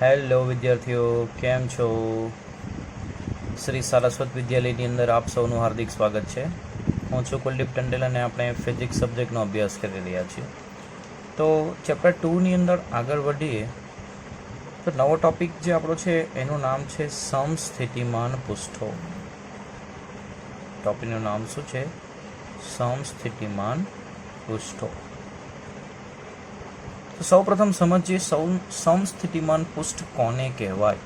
Hello વિદ્યાર્થીઓ, કેમ છો? શ્રી સારસ્વત વિદ્યાલયની અંદર આપ સૌનું હાર્દિક સ્વાગત છે. હું છું કુલદીપ ટંડેલ અને આપણે ફિઝિક્સ સબ્જેક્ટનો અભ્યાસ કરી રહ્યા છીએ. તો ચેપ્ટર 2ની અંદર આગળ વધીએ તો નવો ટૉપિક જે આપણો છે એનું નામ છે સમસ્થિતિમાન પૃષ્ઠો. ટૉપિકનું નામ શું છે? સમસ્થિતિમાન પૃષ્ઠો. તો સૌપ્રથમ સમજીએ સમસ્થિતિમાન પૃષ્ઠ કોને કહેવાય.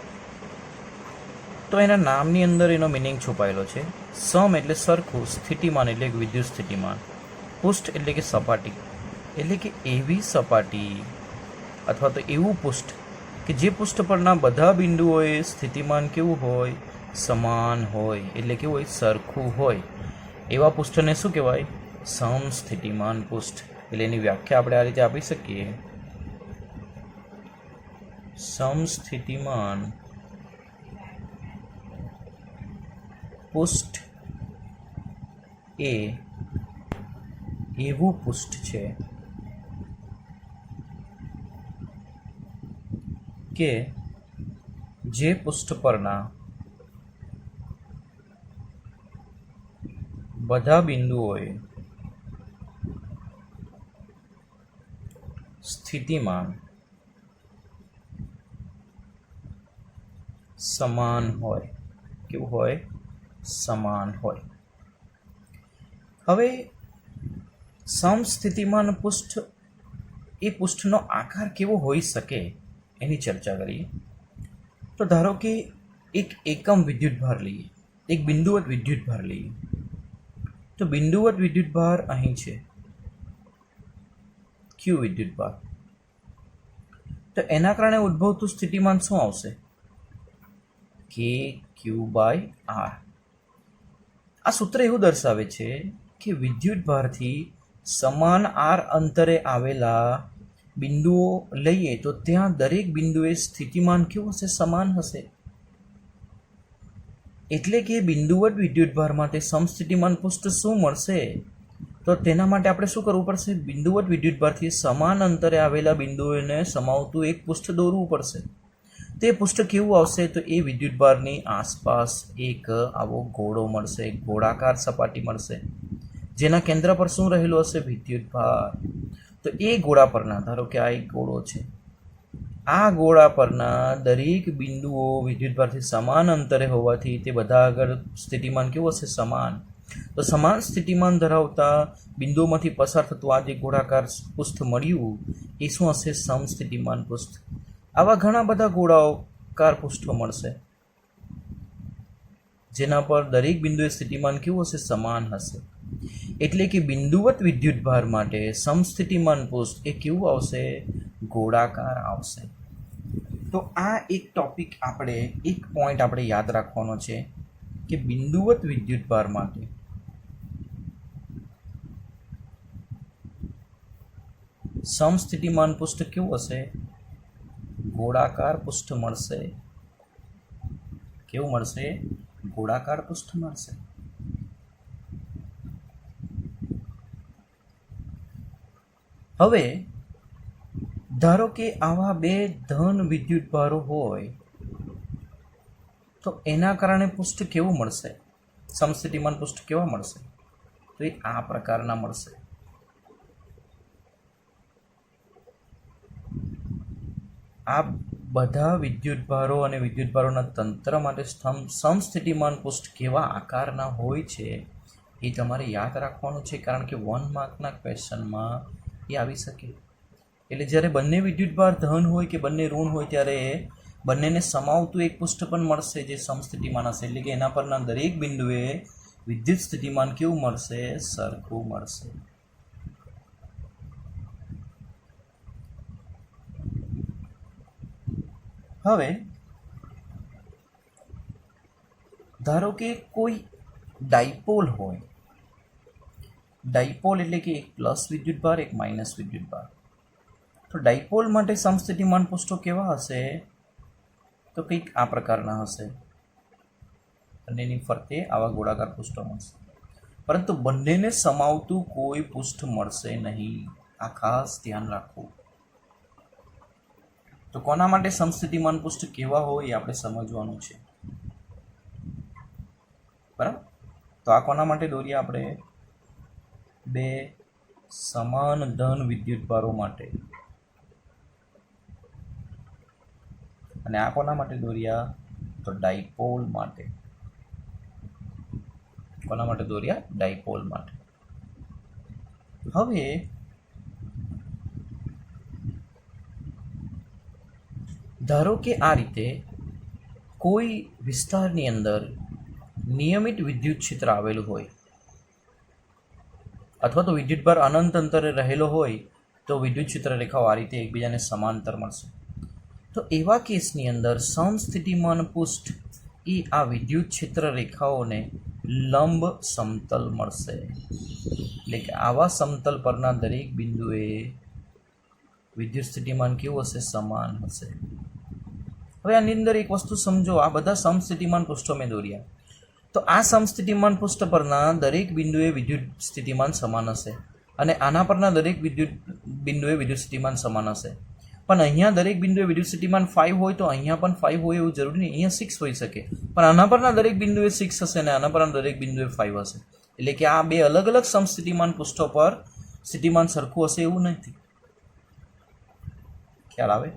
તો એના નામની અંદર એનો મિનિંગ છુપાયેલો છે. સમ એટલે સરખું, સ્થિતિમાન એટલે કે વિદ્યુત સ્થિતિમાન, પૃષ્ઠ એટલે કે સપાટી, એટલે કે એવી સપાટી અથવા તો એવું પૃષ્ઠ કે જે પૃષ્ઠ પરના બધા બિંદુઓએ સ્થિતિમાન કેવું હોય? સમાન હોય, એટલે કેવું હોય? સરખું હોય. એવા પૃષ્ઠને શું કહેવાય? સમસ્થિતિમાન પૃષ્ઠ. એટલે એની વ્યાખ્યા આપણે આ રીતે આપી શકીએ: સમસ્થિતિમાન પૃષ્ઠ એ એવું પૃષ્ઠ છે કે જે પૃષ્ઠ પરના બધા બિંદુઓએ સ્થિતિમાન સમાન હોય. કેવું હોય? સમાન હોય. હવે સમસ્થિતિમાન પૃષ્ઠ એ પૃષ્ઠનો આકાર કેવો હોઈ શકે એની ચર્ચા કરીએ. તો ધારો કે એક એકમ વિદ્યુતભાર લઈએ, એક બિંદુવત વિદ્યુતભાર લઈએ. તો બિંદુવત વિદ્યુતભાર અહીં છે, ક્યુ વિદ્યુતભાર. તો એના કારણે ઉદ્ભવતું સ્થિતિમાન શું આવશે? કે ક્યુ બાય આર. આ સૂત્ર એવું દર્શાવે છે કે વિદ્યુતભારથી સમાન આર અંતરે આવેલા બિંદુઓ લઈએ તો ત્યાં દરેક બિંદુએ સ્થિતિમાન કેવું હશે? સમાન હશે. એટલે કે બિંદુવત વિદ્યુતભાર માટે સમસ્થિતિમાન પૃષ્ઠ શું મળશે? તો તેના માટે આપણે શું કરવું પડશે? બિંદુવત વિદ્યુતભારથી સમાન અંતરે આવેલા બિંદુઓને સમાવતું એક પૃષ્ઠ દોરવું પડશે. તે પૃષ્ઠ કેવું આવશે? તો એ વિદ્યુતભારની આસપાસ એક આવો ગોળો મળશે, ગોળાકાર સપાટી મળશે, જેના કેન્દ્ર પર શું રહેલું હશે? વિદ્યુતભાર. તો એ ગોળા પરના, ધારો કે આ એક ગોળો છે, આ ગોળા પરના દરેક બિંદુઓ વિદ્યુતભારથી સમાન અંતરે હોવાથી તે બધા આગળ સ્થિતિમાન કેવું હશે? સમાન. તો સમાન સ્થિતિમાન ધરાવતા બિંદુઓમાંથી પસાર થતું આ જે ગોળાકાર પૃષ્ઠ મળ્યું એ શું હશે? સમસ્થિતિમાન પૃષ્ઠ. આવા ઘણા બધા ગોળાકાર પૃષ્ઠો મળશે જેના પર દરેક બિંદુએ સ્થિતિમાન કેવું હશે? સમાન હશે. એટલે કે બિંદુવત વિદ્યુતભાર માટે સમસ્થિતિમાન પૃષ્ઠ એ કેવું આવશે? ગોળાકાર આવશે. તો આ એક ટોપિક આપણે, એક પોઈન્ટ આપણે યાદ રાખવાનો છે કે બિંદુવત વિદ્યુતભાર માટે સમસ્થિતિમાન પૃષ્ઠ કેવું હશે? ગોળાકાર પૃષ્ઠ મળશે. કેવું મળશે? ગોળાકાર પૃષ્ઠ મળશે. હવે ધારો કે આવા બે ધન વિદ્યુતભારો હોય તો એના કારણે પૃષ્ઠ કેવું મળશે? સમસ્થિતિમાન પૃષ્ઠ કેવા મળશે? તો એ આ પ્રકારના મળશે. આ બધા વિદ્યુતભારો અને વિદ્યુતભારોના તંત્ર માટે સમસ્થિતિમાન પૃષ્ઠ કેવા આકારના હોય છે એ તમારે યાદ રાખવાનું છે, કારણ કે 1 માર્કના ક્વેશ્ચનમાં એ આવી શકે. એટલે જ્યારે બંને વિદ્યુતભાર ધન હોય કે બંને ઋણ હોય ત્યારે બંનેને સમાવતું એક પૃષ્ઠ પણ મળશે જે સમસ્થિતિમાન હશે. એટલે કે એના પરના દરેક બિંદુએ વિદ્યુત સ્થિતિમાન કેવું મળશે? સરખું મળશે. હવે ધારો કે કોઈ ડાયપોલ હોય. ડાયપોલ એટલે કે એક પ્લસ વિદ્યુતભાર, એક માઇનસ વિદ્યુતભાર. તો ડાયપોલ માટે સમસ્થિતિમાન પૃષ્ઠો કેવા હશે? તો કંઈક આ પ્રકારના હશે. બંનેની ફરતે આવા ગોળાકાર પૃષ્ઠો મળશે, પરંતુ બંનેને સમાવતું કોઈ પૃષ્ઠ મળશે નહીં. આ ખાસ ધ્યાન રાખવું. તો કોના માટે સમસ્થિતિમાન પૃષ્ઠ કેવા હોય એ આપણે સમજવાનું છે, બરાબર. તો આ કોના માટે દોરીએ આપણે? બે સમાન ધન વિદ્યુતભારો માટે. અને આ કોના માટે દોર્યા? તો ડાયપોલ માટે. કોના માટે દોર્યા? ડાયપોલ માટે. હવે ધારો કે આ રીતે કોઈ વિસ્તારની અંદર નિયમિત વિદ્યુત ક્ષેત્ર આવેલું હોય, અથવા તો વિદ્યુતભાર અનંત અંતરે રહેલો હોય, તો વિદ્યુત ક્ષેત્ર રેખાઓ આ રીતે એકબીજાને સમાંતર મળશે. તો એવા કેસની અંદર સમસ્થિતિમાન પૃષ્ઠ એ આ વિદ્યુત ક્ષેત્ર રેખાઓને લંબ સમતલ મળશે. એટલે કે આવા સમતલ પરના દરેક બિંદુએ વિદ્યુત સ્થિતિમાન કેવું હશે? સમાન હશે. હવે આની અંદર એક વસ્તુ સમજો, આ બધા સમસ્થિતિમાન પૃષ્ઠો મેં દોર્યા, તો આ સમસ્થિતિમાન પૃષ્ઠ પરના દરેક બિંદુએ વિદ્યુત સ્થિતિમાન સમાન હશે, અને આના પરના દરેક બિંદુએ વિદ્યુત સ્થિતિમાન સમાન હશે. પણ અહીંયા દરેક બિંદુએ વિદ્યુત સ્થિતિમાન 5 હોય તો અહીંયા પણ 5 હોય એવું જરૂરી નહીં, અહીંયા 6 હોઈ શકે. પણ આના પરના દરેક બિંદુએ 6 હશે અને આના પરના દરેક બિંદુએ 5 હશે. એટલે કે આ બે અલગ અલગ સમસ્થિતિમાન પૃષ્ઠો પર સ્થિતિમાન સરખું હશે એવું નથી. ખ્યાલ આવે?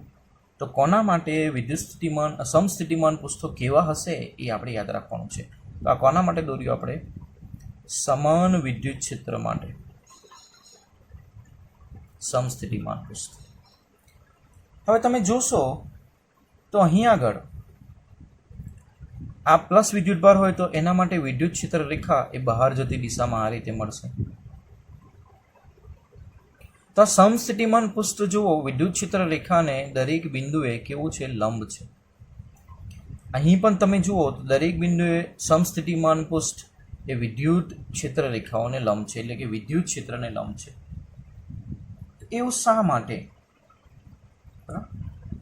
તો કોના માટે વિદ્યુત સ્થિતિમાન સમસ્થિતિમાન પૃષ્ઠો કેવા હશે એ આપણે યાદ રાખવાનું છે. તો આ કોના માટે દોર્યું આપણે? સમાન વિદ્યુત ક્ષેત્ર માટે સમસ્થિતિમાન પૃષ્ઠ. હવે તમે જોશો તો અહીં આગળ આ પ્લસ વિદ્યુતભાર હોય તો એના માટે વિદ્યુત ક્ષેત્ર રેખા એ બહાર જતી દિશામાં આ રીતે મળશે. તો આ સમસ્થિતિમાન પૃષ્ઠ જુઓ, વિદ્યુત ક્ષેત્ર રેખાને દરેક બિંદુએ કેવું છે? લંબ છે. અહીં પણ તમે જુઓ તો દરેક બિંદુએ સમસ્થિતિમાન પૃષ્ઠ એ વિદ્યુત ક્ષેત્ર રેખાઓને લંબ છે, એટલે કે વિદ્યુત ક્ષેત્રને લંબ છે. એવું શા માટે?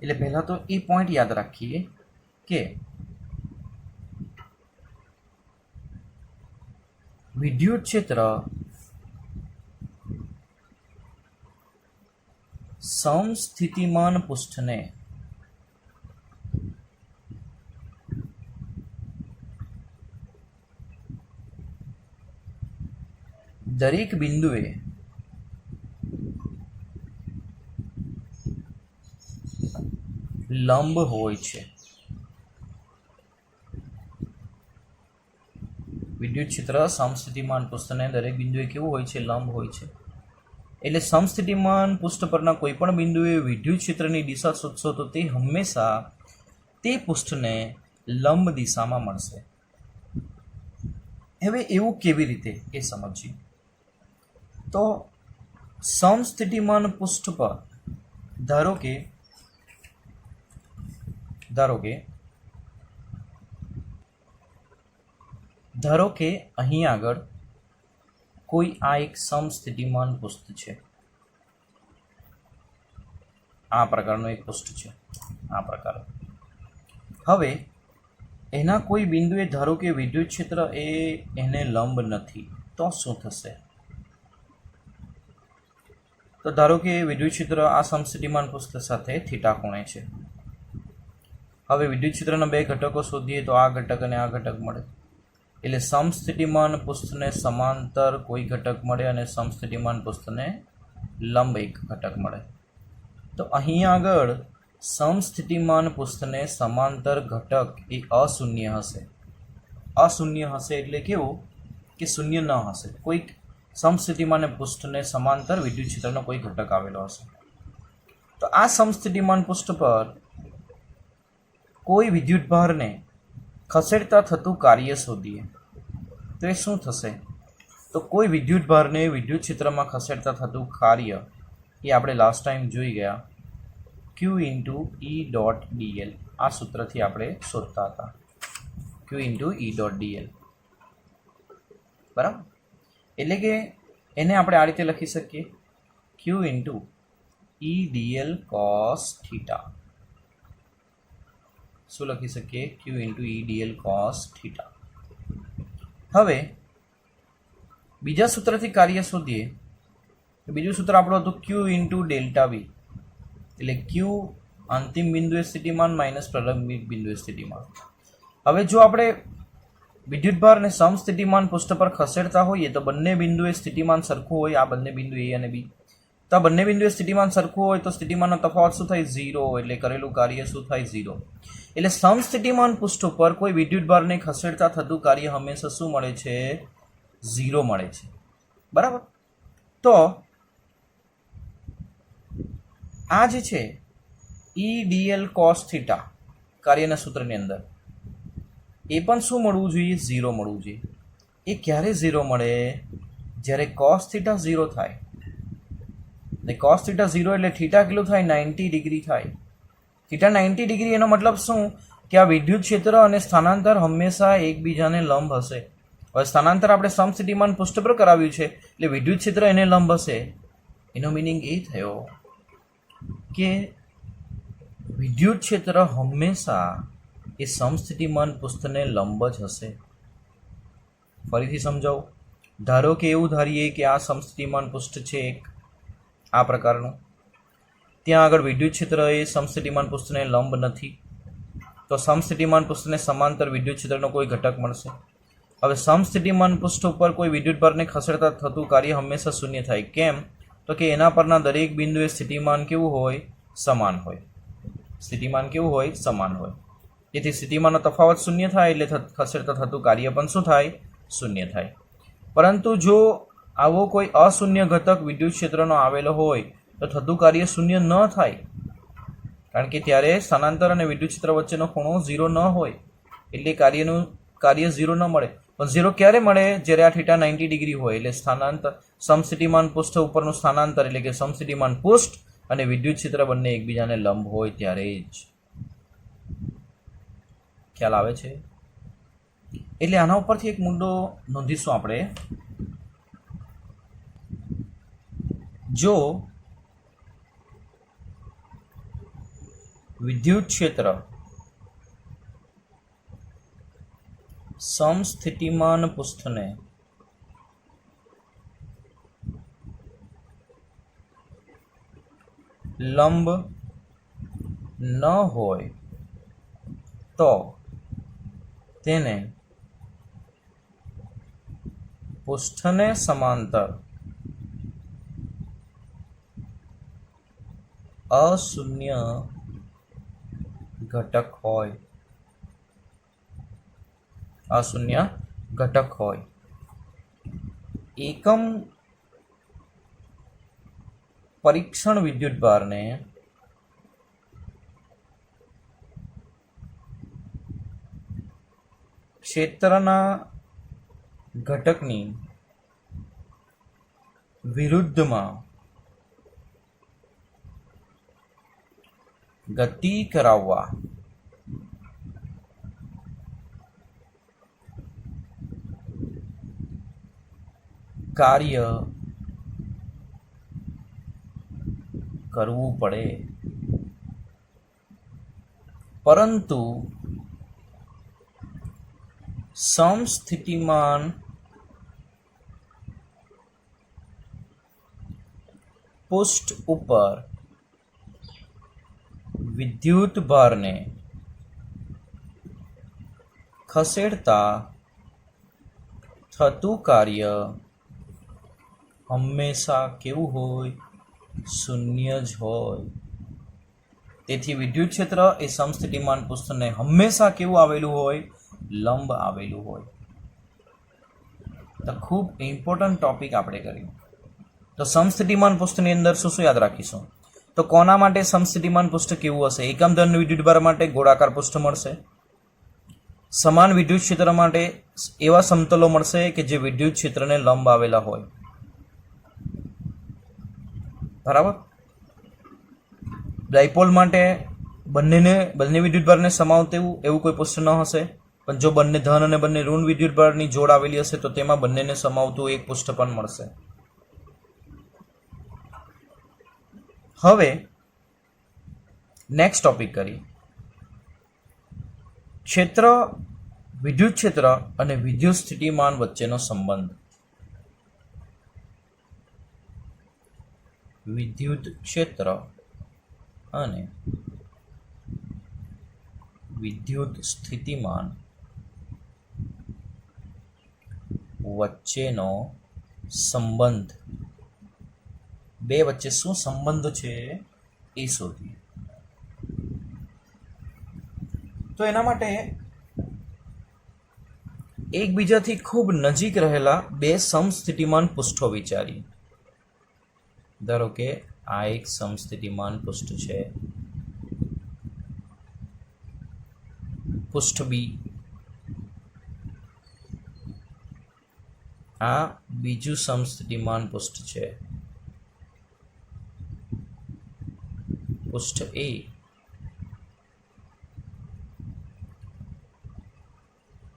એટલે પહેલા તો એ પોઈન્ટ યાદ રાખીએ કે વિદ્યુત ક્ષેત્ર સમસ્થિતિમાન પૃષ્ઠને દરેક બિંદુએ લંબ હોય છે. વિદ્યુત ક્ષેત્ર સમસ્થિતિમાન પૃષ્ઠને દરેક બિંદુએ કેવું હોય છે? લંબ હોય છે. એટલે સમસ્થિતિમાન પૃષ્ઠ પરના કોઈ પણ બિંદુએ વિદ્યુત ક્ષેત્રની દિશા શોધશો તો તે હંમેશા તે પૃષ્ઠને લંબ દિશામાં મળશે. હવે એવું કેવી રીતે એ સમજીએ. તો સમસ્થિતિમાન પૃષ્ઠ પર ધારો કે અહીં આગળ કોઈ આ એક સમસ્થિતિમાન પૃષ્ઠ છે, આ પ્રકારનું એક પૃષ્ઠ છે, આ પ્રકારનું. હવે એના કોઈ બિંદુએ ધારો કે વિદ્યુત ક્ષેત્ર એને લંબ નથી, તો શું થશે? તો ધારો કે વિદ્યુત ક્ષેત્ર આ સમસ્થિતિમાન પૃષ્ઠ સાથે થીટા ખૂણે છે. હવે વિદ્યુત ક્ષેત્રના બે ઘટકો શોધીએ તો આ ઘટક અને આ ઘટક મળે. એટલે સમસ્થિતિમાન પૃષ્ઠને સમાંતર કોઈ ઘટક મળે અને સમસ્થિતિમાન પૃષ્ઠને લંબ એક ઘટક મળે. તો અહીં આગળ સમસ્થિતિમાન પૃષ્ઠને સમાંતર ઘટક એ અશૂન્ય હશે. અશૂન્ય હશે એટલે કેવું કે શૂન્ય ન હશે. કોઈક સમસ્થિતિમાન પૃષ્ઠને સમાંતર વિદ્યુત ક્ષેત્રનો કોઈ ઘટક આવેલો હશે. તો આ સમસ્થિતિમાન પૃષ્ઠ પર કોઈ વિદ્યુતભારને ખસેડતા થતું કાર્ય શોધીએ તો એ શું થશે? તો કોઈ વિદ્યુતભારને વિદ્યુત ક્ષેત્રમાં ખસેડતા થતું કાર્ય એ આપણે લાસ્ટ ટાઈમ જોઈ ગયા, Q into E dot dl. આ સૂત્રથી આપણે શોધતા હતા, Q into E dot dl. બરાબર? એટલે કે એને આપણે આ રીતે લખી શકીએ, Q into E dl cos theta. શું લખી શકીએ? Q into E dl cos theta. હવે બીજા સૂત્રથી કાર્ય શોધીએ. બીજું સૂત્ર આપણું હતું Q ઇન્ટુ ડેલ્ટા V. એટલે Q અંતિમ બિંદુએ સ્થિતિમાન માઇનસ પ્રારંભિક બિંદુએ સ્થિતિમાન. હવે જો આપણે વિદ્યુતભારને સમસ્થિતિમાન પૃષ્ઠ પર ખસેડતા હોઈએ તો બંને બિંદુએ સ્થિતિમાન સરખું હોય, આ બંને બિંદુ એ અને બી, તો બંને બિંદુએ સ્થિતિમાન સરખું હોય તો સ્થિતિમાનનો તફાવત શું થાય? 0. એટલે કરેલું કાર્ય શું થાય? 0. એટલે સમસ્થિતિમાન પૃષ્ઠ ઉપર કોઈ વિદ્યુતભારને ખસેડતા થતું કાર્ય હંમેશા શું મળે છે? 0 મળે છે. બરાબર. તો આ જે છે EdL cos થીટા કાર્યના સૂત્રની અંદર એ પણ શું મળવું જોઈએ? 0 મળવું જોઈએ. એ ક્યારે 0 મળે? જ્યારે cos થીટા 0 થાય. ને cos થીટા 0 એટલે થીટા કેટલું થાય? 90 ડિગ્રી થાય. થીટા 90 ડિગ્રી એનો મતલબ શું? કે આ વિદ્યુત ક્ષેત્ર અને સ્થાનાંતર હંમેશા એકબીજાને લંબ હશે. હવે સ્થાનાંતર આપણે સમસ્થિતિમાન પૃષ્ઠ પર કરાવ્યું છે એટલે વિદ્યુત ક્ષેત્ર એને લંબ હશે. એનો મિનિંગ એ થયો કે વિદ્યુત ક્ષેત્ર હંમેશા એ સમસ્થિતિમાન પૃષ્ઠને લંબ જ હશે. ફરીથી સમજાવું. ધારો કે એવું ધારીએ કે આ સમસ્થિતિમાન પૃષ્ઠ છે એક આ પ્રકારનું, ત્યાં આગળ વિદ્યુત ક્ષેત્ર એ સમસ્થિતિમાન પૃષ્ઠને લંબ નથી, તો સમસ્થિતિમાન પૃષ્ઠને સમાંતર વિદ્યુત ક્ષેત્રનો કોઈ ઘટક મળશે. હવે સમસ્થિતિમાન પૃષ્ઠ ઉપર કોઈ વિદ્યુતભારને ખસેડતા થતું કાર્ય હંમેશા શૂન્ય થાય. કેમ? તો કે એના પરના દરેક બિંદુએ સ્થિતિમાન કેવું હોય? સમાન હોય. સ્થિતિમાન કેવું હોય? સમાન હોય. તેથી સ્થિતિમાનનો તફાવત શૂન્ય થાય એટલે ખસેડતા થતું કાર્ય પણ શું થાય? શૂન્ય થાય. પરંતુ જો આવો કોઈ અશૂન્ય ઘટક વિદ્યુત ક્ષેત્રનો આવેલો હોય તો થતું કાર્ય શૂન્ય ન થાય, કારણ કે ત્યારે સ્થાનાંતર અને વિદ્યુત ક્ષેત્ર વચ્ચેનો ખૂણો 0 ન હોય એટલે કાર્ય 0 ન મળે. પણ 0 ક્યારે મળે? જ્યારે આ થીટા 90 ડિગ્રી હોય. એટલે સ્થાનાંતર સમસ્થિતિમાન પૃષ્ઠ ઉપરનું સ્થાનાંતર એટલે કે સમસ્થિતિમાન પૃષ્ઠ અને વિદ્યુત ક્ષેત્ર બંને એકબીજાને લંબ હોય ત્યારે જ. ખ્યાલ આવે છે? એટલે આના ઉપરથી એક મુદ્દો નોંધીશું આપણે. જો વિદ્યુત ક્ષેત્ર સમસ્થિતિમાન પૃષ્ઠને લંબ ન હોય તો તેને પૃષ્ઠને સમાંતર અશૂન્ય ઘટક હોય. અશૂન્ય ઘટક હોય. એકમ પરીક્ષણ વિદ્યુતભારને ક્ષેત્રના ઘટકની વિરુદ્ધમાં ગતિ કરાવવા કાર્ય કરવું પડે. પરંતુ સમસ્થિતિમાન પૃષ્ઠ ઉપર વિદ્યુત ભારને ખસેડતા થતું કાર્ય હંમેશા કેવું હોય? શૂન્ય જ હોય. તેથી વિદ્યુત ક્ષેત્ર એ સમસ્થિતિમાન પૃષ્ઠને હંમેશા કેવું આવેલું હોય? લંબ આવેલું હોય. તો ખૂબ ઇમ્પોર્ટન્ટ ટોપિક આપણે કર્યું. તો સમસ્થિતિમાન પૃષ્ઠની અંદર શું શું યાદ રાખીશું? તો કોના માટે સમસ્થિતિમાન પૃષ્ઠ કેવું હશે? એકમ ધન વિદ્યુતભાર માટે ગોળાકાર પૃષ્ઠ મળશે. સમાન વિદ્યુત ક્ષેત્ર માટે એવા સમતલો મળશે કે જે વિદ્યુત ક્ષેત્રને લંબ આવેલા હોય. બરાબર. ડાયપોલ માટે બંને વિદ્યુતભારને સમાવતું એવું કોઈ પૃષ્ઠ ન હશે. પણ જો બંને ધન અને બંને ઋણ વિદ્યુતભારની જોડ આવેલી હશે તો તેમાં બંનેને સમાવતું એક પૃષ્ઠ પણ મળશે. હવે નેક્સ્ટ ટોપિક કરી ક્ષેત્ર, વિદ્યુત ક્ષેત્ર અને વિદ્યુત સ્થિતિમાન વચ્ચેનો સંબંધ. વિદ્યુત ક્ષેત્ર અને વિદ્યુત સ્થિતિમાન વચ્ચેનો સંબંધ, બે વચ્ચે શું સંબંધ છે એ શોધીએ. તો એના માટે એકબીજાથી ખૂબ નજીક રહેલા બે સમસ્થિતિમાન પૃષ્ઠો વિચારીએ. ધારો કે આ એક સમસ્થિતિમાન પૃષ્ઠ છે, પૃષ્ઠ બી. આ બીજું સમસ્થિતિમાન પૃષ્ઠ છે, પૃષ્ઠ એ.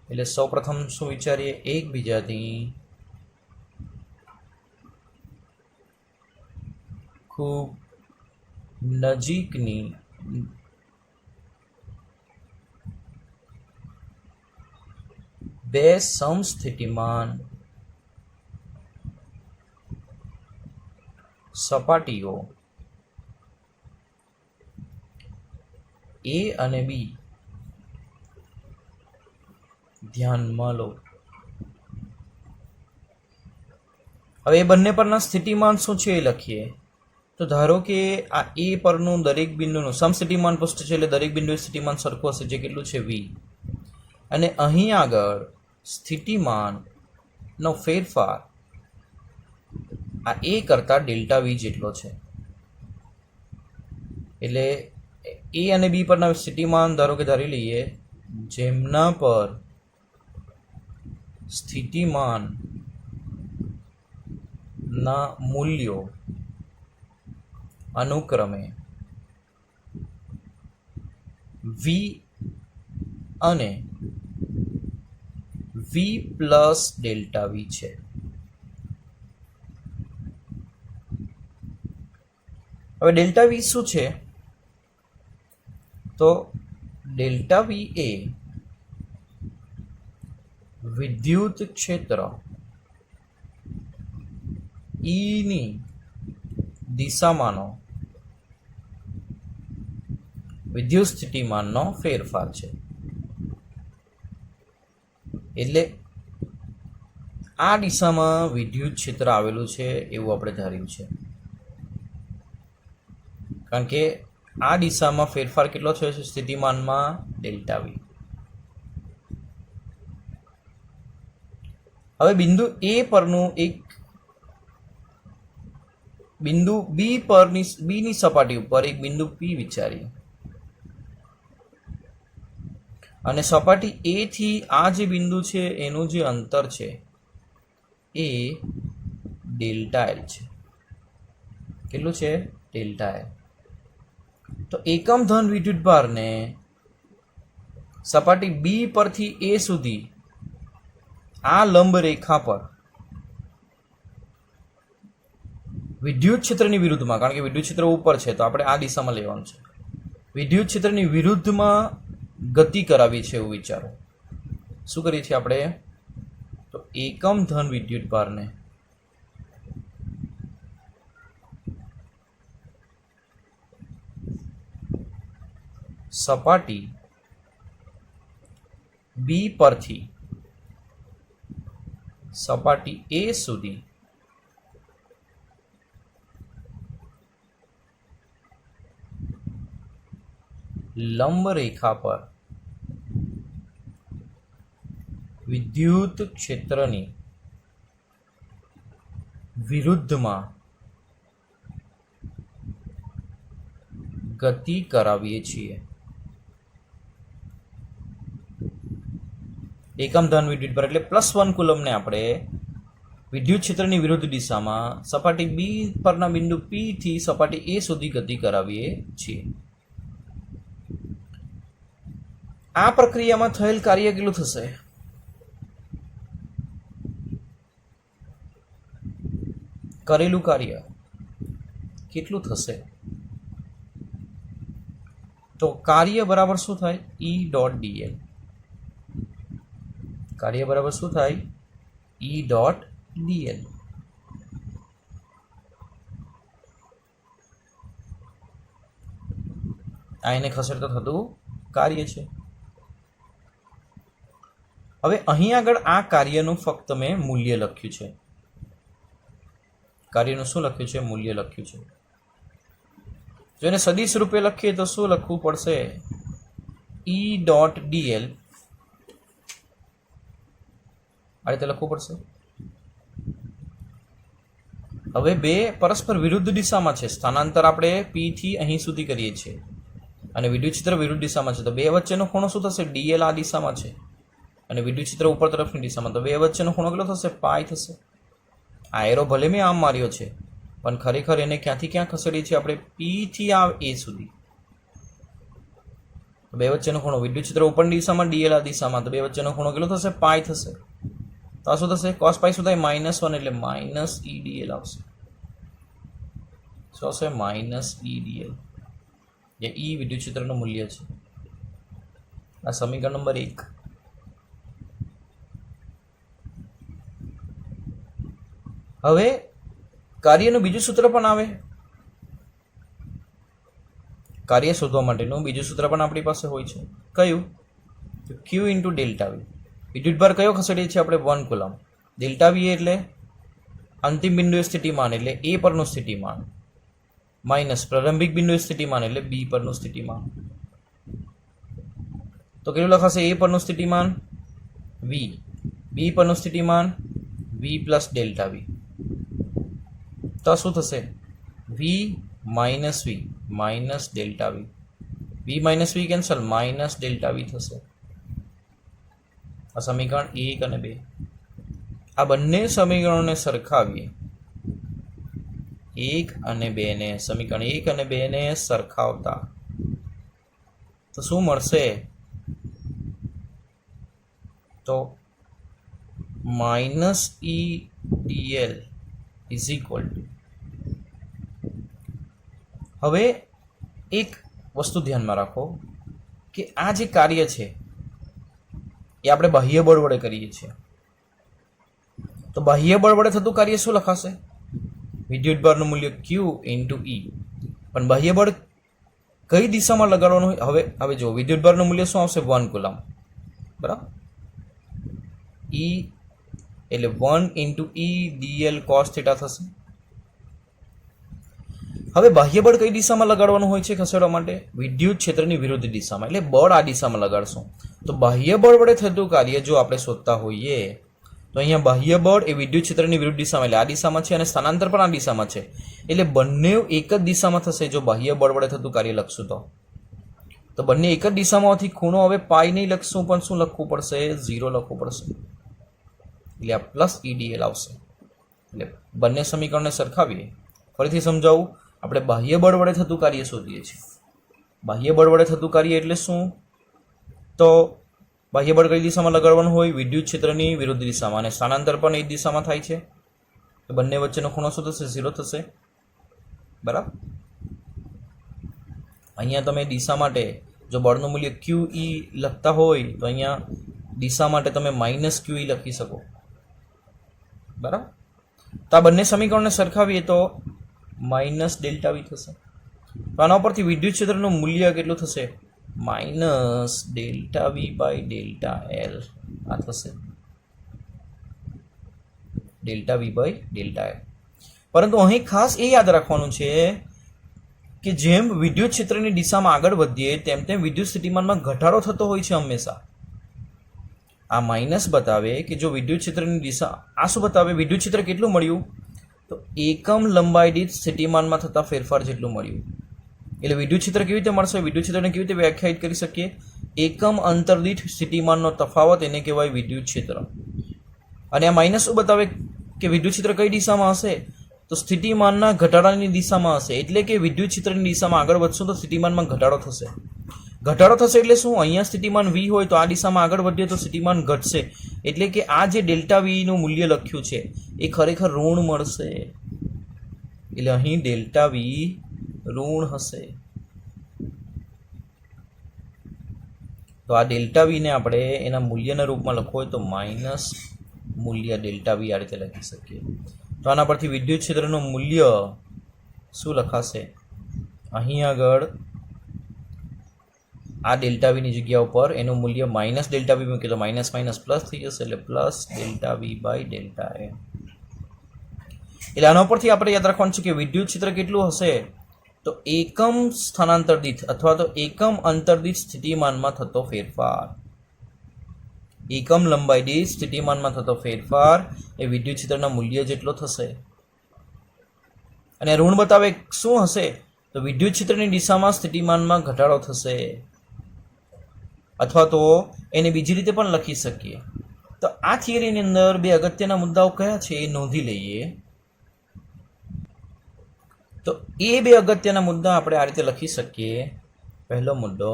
એટલે સૌપ્રથમ શું વિચારીએ, એકબીજાથી ખૂબ નજીકની બે સમસ્થિતિમાન સપાટીઓ એ અને બી ધ્યાનમાં લો. હવે એ બંને પરના સ્થિતિમાન શું છે એ લખીએ. તો ધારો કે આ એ પરનું દરેક બિંદુનું સમસ્થિતિમાન પૃષ્ઠ છે, એટલે દરેક બિંદુએ સ્થિતિમાન સરખું હશે, જે કેટલું છે વી. અને અહીં આગળ સ્થિતિમાનનો ફેરફાર આ એ કરતાં ડેલ્ટા વી જેટલો છે. એટલે એ અને બી પરના સ્થિતિમાન ધારો કે ધારી લઈએ, જેમના પર સ્થિતિમાનના મૂલ્યો અનુક્રમે વી અને વી પ્લસ ડેલ્ટા વી છે. હવે ડેલ્ટા વી શું છે? તો ડેલ્ટા વી એ વિદ્યુત ક્ષેત્ર ઈની દિશામાંનો વિદ્યુત સ્થિતિમાનનો ફેરફાર છે. એટલે આ દિશામાં વિદ્યુત ક્ષેત્ર આવેલું છે એવું આપણે ધાર્યું છે, કારણ કે આ દિશામાં ફેરફાર કેટલો થયો છે સ્થિતિમાનમાં? ડેલ્ટા વી. હવે બિંદુ એ પરનું એક બિંદુ બીની સપાટી ઉપર એક બિંદુ પી વિચારીએ, અને સપાટી એ થી આ જે બિંદુ છે એનું જે અંતર છે એ ડેલ્ટા એલ છે. કેટલું છે? Delta L. તો એકમ ધન વિદ્યુતભારને સપાટી બી પરથી એ સુધી આ લંબ રેખા પર વિદ્યુત ક્ષેત્રની વિરુદ્ધમાં, કારણ કે વિદ્યુત ક્ષેત્ર ઉપર છે તો આપણે આ દિશામાં લેવાનું છે, વિદ્યુત ક્ષેત્રની વિરુદ્ધમાં ગતિ કરાવી છે એવું વિચારો. શું કરીએ છીએ આપણે? તો એકમ ધન વિદ્યુતભારને સપાટી બી પરથી સપાટી એ સુધી લંબ રેખા પર વિદ્યુત ક્ષેત્રની વિરુદ્ધમાં ગતિ કરાવીએ છીએ. એકમ ધન વિદ્યુતભાર એટલે +1 કુલમને આપણે વિદ્યુત ક્ષેત્રની વિરુદ્ધ દિશામાં સપાટી બી પરના બિંદુ પી થી સપાટી એ સુધી ગતિ કરાવીએ છીએ. આ પ્રક્રિયામાં થયેલ કાર્ય કેટલું થશે? કરેલું કાર્ય કેટલું થશે? તો કાર્ય બરાબર શું થાય? ઈ ડોટ ડીએલ. કાર્ય બરાબર શું થાય? ઈ ડોટ ડીએલ. આ એને ખસેડતા થતું કાર્ય છે. હવે અહીં આગળ આ કાર્યનું ફક્ત મેં મૂલ્ય લખ્યું છે. કાર્યનું શું લખ્યું છે? મૂલ્ય લખ્યું છે. જો એને સદિશ રૂપે લખીએ તો શું લખવું પડશે? E.dl આ રીતે લખવું પડશે. હવે બે પરસ્પર વિરુદ્ધ દિશામાં છે. સ્થાનાંતર આપણે P થી અહીં સુધી કરીએ છીએ અને વિદ્યુત ક્ષેત્ર વિરુદ્ધ દિશામાં છે, તો બે વચ્ચેનો ખૂણો શું થશે? dl આ દિશામાં છે અને વિદ્યુત ક્ષેત્ર ઉપર તરફની દિશામાં, તો બે વચ્ચેનો ખૂણો કેટલો થશે? પાઈ થશે. આ એરો ભલે મેં આમ માર્યો છે પણ ખરેખર એને ક્યાંથી ક્યાં ખસેડીએ છીએ આપણે? P થી આ A સુધી. બે વચ્ચેનો ખૂણો વિદ્યુત ક્ષેત્ર ઉપરની દિશામાં, dl આ દિશામાં, તો બે વચ્ચેનો ખૂણો કેટલો થશે? પાઈ થશે. તો આ શું થશે? cos પાઈ શું થાય? -1 એટલે માઇનસ E.dl આવશે. શું આવશે? માઇનસ E.dl, જે E વિદ્યુત ક્ષેત્રનું મૂલ્ય છે. આ સમીકરણ નંબર 1. હવે કાર્યનું બીજું સૂત્ર પણ આવે. કાર્ય શોધવા માટેનું બીજું સૂત્ર પણ આપણી પાસે હોય છે. કયું? Q × delta V. વિદ્યુતભાર કયો ખસેડીએ છીએ આપણે? 1 કુલમ. ડેલ્ટા વી એટલે અંતિમ બિંદુએ સ્થિતિમાન એટલે A પરનું સ્થિતિમાન, માઇનસ પ્રારંભિક બિંદુએ સ્થિતિમાન એટલે B પરનું સ્થિતિમાન. તો કેટલું લખાશે? A પરનું સ્થિતિમાન V, B પરનું સ્થિતિમાન V પ્લસ ડેલ્ટા વી. તો શું થશે? V minus V minus delta V. V minus V cancel, minus delta V થશે. આ સમીકરણ 1 અને 2. આ બંને સમીકરણોને સરખાવીએ. 1 અને 2 ને, સમીકરણ 1 અને 2 ને સરખાવતા તો શું મળશે? તો minus E.dl is equal to, હવે એક વસ્તુ ધ્યાનમાં રાખો કે આ જે કાર્ય છે એ આપણે બાહ્ય બળ વડે કરીએ છીએ. તો બાહ્ય બળ વડે થતું કાર્ય શું લખાશે? વિદ્યુતભારનું મૂલ્ય Q × E. પણ બાહ્ય બળ કઈ દિશામાં લગાડવાનું હોય? હવે જો વિદ્યુતભારનું મૂલ્ય શું આવશે? 1 કુલમ, બરાબર. E એટલે 1 × E.dl cos θ થશે. હવે બાહ્ય બળ કઈ દિશામાં લગાડવાનું હોય છે ખસેડવા માટે? વિદ્યુત ક્ષેત્રની વિરુદ્ધ દિશામાં, એટલે બળ આ દિશામાં લગાડશું. તો બાહ્ય બળ વડે થતું કાર્ય જો આપણે શોધતા હોઈએ તો અહીંયા બાહ્ય બળ એ વિદ્યુત ક્ષેત્રની વિરુદ્ધ દિશામાં એટલે આ દિશામાં છે અને સ્થાનાંતર પણ આ દિશામાં છે, એટલે બંને એક જ દિશામાં થશે. જો બાહ્ય બળ વડે થતું કાર્ય લખશું તો બંને એક જ દિશામાં હોવાથી ખૂણો હવે પાઈ નહીં લખશું પણ શું લખવું પડશે? 0 લખવું પડશે. એટલે આ પ્લસ E.dl આવશે. એટલે બંને સમીકરણને સરખાવીએ. ફરીથી સમજાવું, આપણે બાહ્ય બળ વડે થતું કાર્ય શોધીએ છીએ. બાહ્ય બળ વડે થતું કાર્ય એટલે શું? તો બાહ્ય બળ કઈ દિશામાં લગાડવાનું હોય? વિદ્યુત ક્ષેત્રની વિરુદ્ધ દિશામાં, અને સ્થાનાંતર પણ એ દિશામાં થાય છે. તો બંને વચ્ચેનો ખૂણો શું થશે? 0 થશે, બરાબર. અહીંયા તમે દિશા માટે જો બળનું મૂલ્ય QE લખતા હોય તો અહીંયા દિશા માટે તમે -QE લખી શકો, બરાબર. તો આ બંને સમીકરણને સરખાવીએ તો માઇનસ ડેલ્ટા વી થશે. તો આના ઉપરથી વિદ્યુત ક્ષેત્રનું મૂલ્ય કેટલું થશે? Minus delta V by delta L. આ થશે delta V by delta L. પરંતુ અહીં ખાસ એ યાદ રાખવાનું છે કે જેમ વિદ્યુત ક્ષેત્રની દિશામાં આગળ વધીએ તેમ તેમ વિદ્યુત સ્થિતિમાનમાં ઘટાડો થતો હોય છે હંમેશા. આ માઇનસ બતાવે કે જો વિદ્યુત ક્ષેત્રની દિશા, આ શું બતાવે? વિદ્યુત ક્ષેત્ર કેટલું મળ્યું? તો એકમ લંબાઈ દીઠ સ્થિતિમાનમાં થતા ફેરફાર જેટલું મળ્યું. એટલે વિદ્યુત ક્ષેત્ર કેવી રીતે મળશે? વિદ્યુત ક્ષેત્રને કેવી રીતે વ્યાખ્યાયિત કરી શકીએ? એકમ અંતર દીઠ સ્થિતિમાનનો તફાવત, એને કહેવાય વિદ્યુત ક્ષેત્ર. અને આ માઇનસ શું બતાવે કે વિદ્યુત ક્ષેત્ર કઈ દિશામાં હશે? તો સ્થિતિમાનના ઘટાડાની દિશામાં હશે. એટલે કે વિદ્યુત ક્ષેત્રની દિશામાં આગળ વધશું તો સ્થિતિમાનમાં ઘટાડો થશે. ઘટાડો થશે એટલે શું? અહીંયા સ્થિતિમાન V હોય તો આ દિશામાં આગળ વધીએ તો સ્થિતિમાન ઘટશે. એટલે કે આ જે ડેલ્ટા V નું મૂલ્ય લખ્યું છે એ ખરેખર ઋણ મળશે. એટલે અહીં ડેલ્ટા V ઋણ હશે. તો આ ડેલ્ટા V ને આપણે એના મૂલ્યના રૂપમાં લખવું હોય તો માઇનસ મૂલ્ય ડેલ્ટા V આ રીતે લખી શકીએ. તો આના પરથી વિદ્યુત ક્ષેત્રનું મૂલ્ય શું લખાશે? અહીં આગળ આ ડેલ્ટા વીની જગ્યા ઉપર એનું મૂલ્ય માઇનસ ડેલ્ટા વી મૂકીએ તો માઇનસ માઇનસ પ્લસ થઈ જશે, એટલે plus delta V by delta A. એટલે આના પરથી આપણે યાદ રાખવાનું છે કે વિદ્યુત ક્ષેત્ર કેટલું હશે, તો એકમ સ્થાનાંતર દીઠ અથવા તો એકમ અંતર દીઠ સ્થિતિમાનમાં થતો ફેરફાર, એકમ લંબાઈ દીઠ સ્થિતિમાનમાં થતો ફેરફાર એ વિદ્યુત ક્ષેત્રના મૂલ્ય જેટલો થશે. અને ઋણ બતાવે શું હશે, તો વિદ્યુત ક્ષેત્રની દિશામાં સ્થિતિમાનમાં ઘટાડો થશે. અથવા તો એને બીજી રીતે પણ લખી શકીએ. તો આ થિયરીની અંદર બે અગત્યના મુદ્દાઓ કયા છે એ નોંધી લઈએ. તો એ બે અગત્યના મુદ્દા આપણે આ રીતે લખી શકીએ. પહેલો મુદ્દો,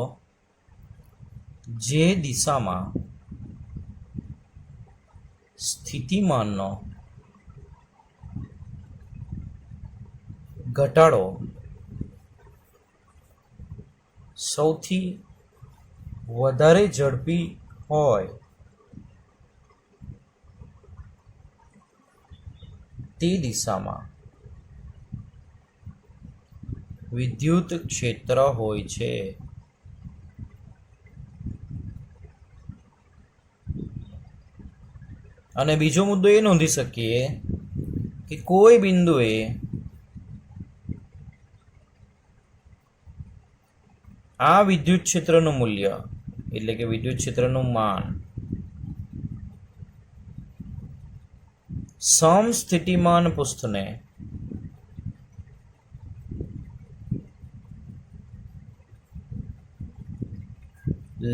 જે દિશામાં સ્થિતિમાનનો ઘટાડો સૌથી વધારે ઝડપી હોય તે દિશામાં વિદ્યુત ક્ષેત્ર હોય છે. અને બીજો મુદ્દો એ નોંધી શકીએ કે કોઈ બિંદુએ આ વિદ્યુત ક્ષેત્રનું મૂલ્ય એટલે કે વિદ્યુત ક્ષેત્રનું માન સમસ્થિતિમાન પૃષ્ઠને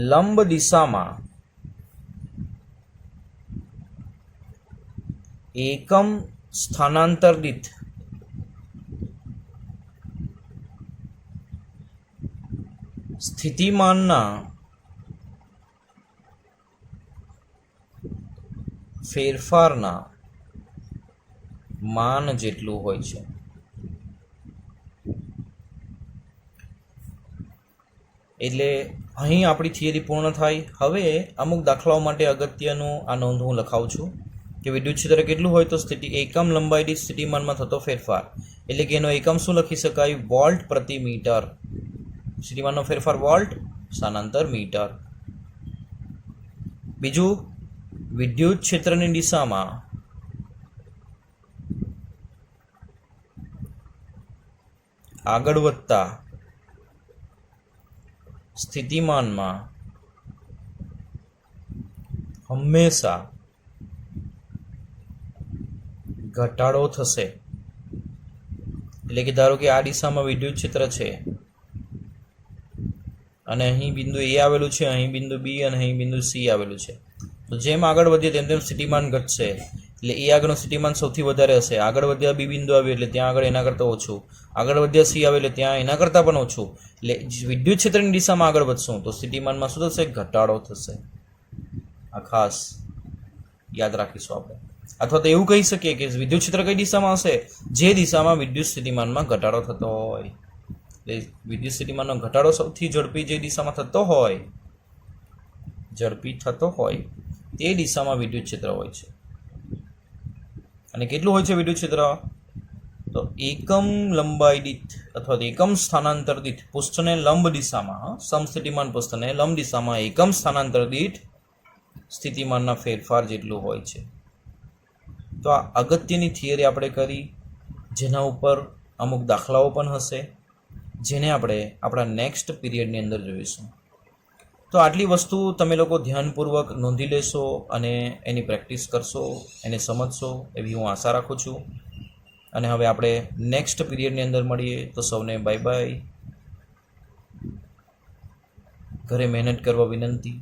લંબ દિશામાં એકમ સ્થાનાંતર દીઠ સ્થિતિમાનના ફેરફારના માન જેટલું હોય છે. એટલે અહીં આપણી થિયરી પૂર્ણ થાય. હવે અમુક દાખલાઓ માટે અગત્યનું આ નોંધ હું લખાવું છું કે વિદ્યુત ક્ષેત્ર કેટલું હોય તો એકમ લંબાઈ દીઠ સ્થિતિમાનમાં થતો ફેરફાર, એટલે કે એનો એકમ શું લખી શકાય, વોલ્ટ પ્રતિ મીટર. સ્થિતિમાનનો ફેરફાર વોલ્ટ, સ્થાનાંતર મીટર. બીજું, વિદ્યુત ક્ષેત્રની દિશામાં આગળ વધતા સ્થિતિમાનમાં હંમેશા ઘટાડો થશે. એટલે કે ધારો કે આ દિશામાં વિદ્યુત ક્ષેત્ર છે અને અહીં બિંદુ એ આવેલું છે, અહીં બિંદુ બી અને અહીં બિંદુ સી આવેલું છે. તો જેમ આગળ વધીએ તેમ તેમ સ્થિતિમાન ઘટશે. એટલે એ આગળનું સ્થિતિમાન સૌથી વધારે હશે. આગળ વધ્યા બી બિંદુ આવ્યું એટલે ત્યાં આગળ એના કરતાં ઓછું, આગળ વધ્યા સી આવે એટલે ત્યાં એના કરતાં પણ ઓછું. એટલે વિદ્યુત ક્ષેત્રની દિશામાં આગળ વધશું તો સ્થિતિમાનમાં શું થશે, ઘટાડો થશે. આ ખાસ યાદ રાખીશું આપણે. અથવા તો એવું કહી શકીએ કે વિદ્યુત ક્ષેત્ર કઈ દિશામાં હશે, જે દિશામાં વિદ્યુત સ્થિતિમાનમાં ઘટાડો થતો હોય. એટલે વિદ્યુત સ્થિતિમાનનો ઘટાડો સૌથી ઝડપી જે દિશામાં થતો હોય, ઝડપી થતો હોય તે દિશામાં વિદ્યુત ક્ષેત્ર હોય છે. અને કેટલું હોય છે વિદ્યુત ક્ષેત્ર, તો એકમ લંબાઈ દીઠ અથવા તો એકમ સ્થાનાંતર દીઠ પૃષ્ઠને લંબ દિશામાં, સમસ્થિતિમાન પૃષ્ઠને લંબ દિશામાં એકમ સ્થાનાંતર દીઠ સ્થિતિમાનના ફેરફાર જેટલું હોય છે. તો આ અગત્યની થિયરી આપણે કરી, જેના ઉપર અમુક દાખલાઓ પણ હશે, જેને આપણે આપણા નેક્સ્ટ પીરિયડની અંદર જોઈશું. તો આટલી વસ્તુ તમે લોકો ધ્યાનપૂર્વક નોંધી લેશો અને એની પ્રેક્ટિસ કરશો, એને સમજશો એવી હું આશા રાખું છું. અને હવે આપણે નેક્સ્ટ પીરિયડની અંદર મળીએ. તો સૌને બાય બાય. ઘરે મહેનત કરવા વિનંતી.